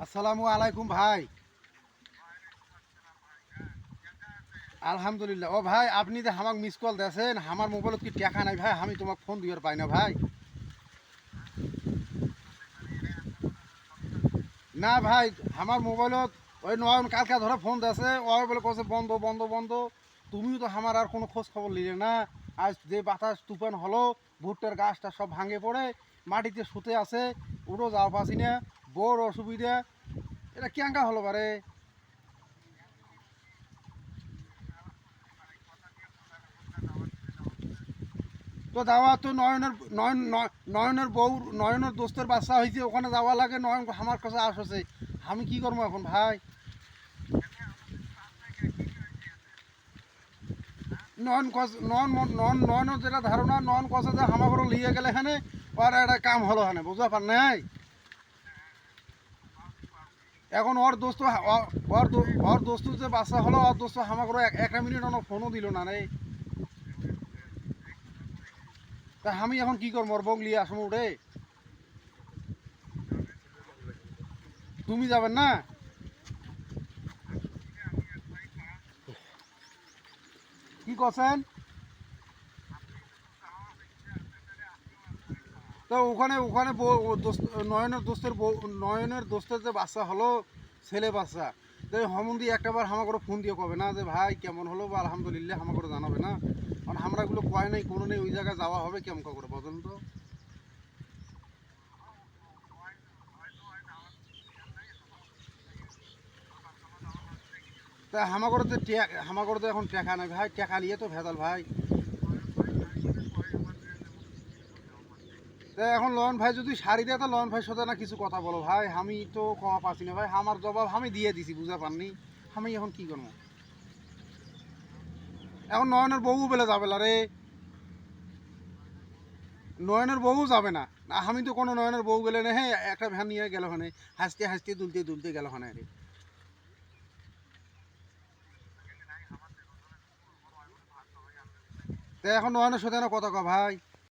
আসসালামু আলাইকুম ভাই। আলহামদুলিল্লাহ। ও ভাই, আপনি যে আমাকে মিস কল দিয়েছেন, আমার মোবাইলত কি টাকা নাই ভাই? আমি তোমাকে ফোন দিবার পাই না ভাই। না ভাই, আমার মোবাইলত ওই নয়ন কালকে ধরে ফোন দিয়েছে, ওই বলে কছে বন্ধ বন্ধ বন্ধ। তুমিও তো আমার আর কোনো খোঁজ খবর নিলে না। আজ যে বাতাস তুফান হলো, ভুট্টার গাছটা সব ভাঙে পড়ে মাটিতে শুতে আছে, উড়ো যাওয়া পাচ্ছি না, বড় অসুবিধা। এটা কেঙ্কা হলো বারে? তো যাওয়া তো নয়নের বউ, নয়নের দোস্তের বাচ্চা হয়েছে, ওখানে যাওয়া লাগে। নয়ন আমার কাছে আসছে, আমি কি করবো এখন ভাই? নয়নের যেটা ধারণা, নয়ন কষে যে আমাকে লিয়ে গেলে এখানে ওর একটা কাম হলো এখানে, বুঝতে পার নাই? এখন ওর দোস্ত, ওর দোস্ত যে বাচ্চা হলো, ওর দোস্ত আমাকে একটা মিনিট অন্য ফোনও দিল না রে। তা আমি এখন কি করবো? ওর বউ লিয়ে আসবো উঠে? তুমি যাবেন না? কি করছেন? তো ওখানে ওখানে নয়নের দোস্তের বউ, নয়নের দোস্তের যে বাচ্চা হলো, ছেলে বাচ্চা, তো হমন্দি একটাবার আমাকে ফোন দিয়ে কবে না যে ভাই কেমন হলো বা আলহামদুলিল্লাহ আমাকে জানাবে না? কারণ আমরা এগুলো কয় নাই, কোনো নেই, ওই জায়গায় যাওয়া হবে কেমন করে বলেন তো? তা আমাকে তো এখন টাকা নাই ভাই, টাকা নিয়ে তো ভেজাল ভাই। তা এখন লন ভাই যদি সারি দেয়, তো লন ভাই সাথে না কিছু কথা বলো ভাই। আমি তো কমা পাচ্ছি না ভাই, আমার জবাব আমি দিয়ে দিছি, বুঝতে পারনি? আমি এখন কি করবো? এখন নয়নের বউ বেলে যাবে না রে। নয়নের বউ যাবে না। না, আমি তো কোনো নয়নের বউ গেলে না, হ্যাঁ একটা ভ্যান নিয়ে গেল ওখানে, হাসতে হাসতে দুলতে দুলতে গেল ওখানে রে। তা এখন নয়নের সাথে না কথা কও ভাই।